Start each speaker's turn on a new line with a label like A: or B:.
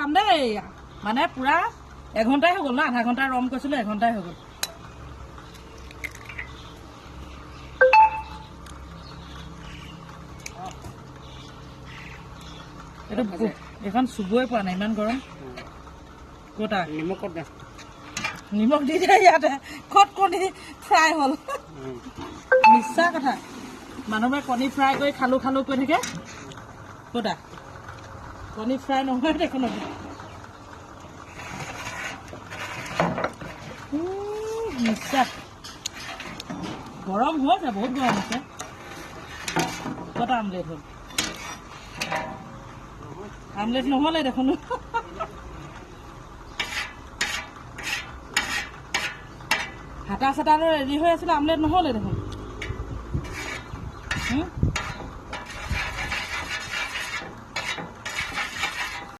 A: চাম দেই মানে পুৰা এঘণ্টাই হৈ গ'ল ন আধা ঘণ্টা ৰম কৈছিলোঁ এঘণ্টাই হৈ গ'ল এইটো এখন চুবই পোৱা নাই ইমান গৰম ক'তা নিমখ দি দে ইয়াতে ক'ত কণী ফ্ৰাই হ'ল মিছা কথা মানুহে কণী ফ্ৰাই কৰি খালোঁ খালোঁ কৈ থাকে ক'তা কণী ফ্ৰাই নহয় দেখোন মিছা গৰম হৈছে বহুত গৰম হৈছে ক'তা আমলেট হ'ল আমলেট নহ'লে দেখোন হাতা চাতা ৰেডি হৈ আছিলে আমলেট নহ'লে দেখোন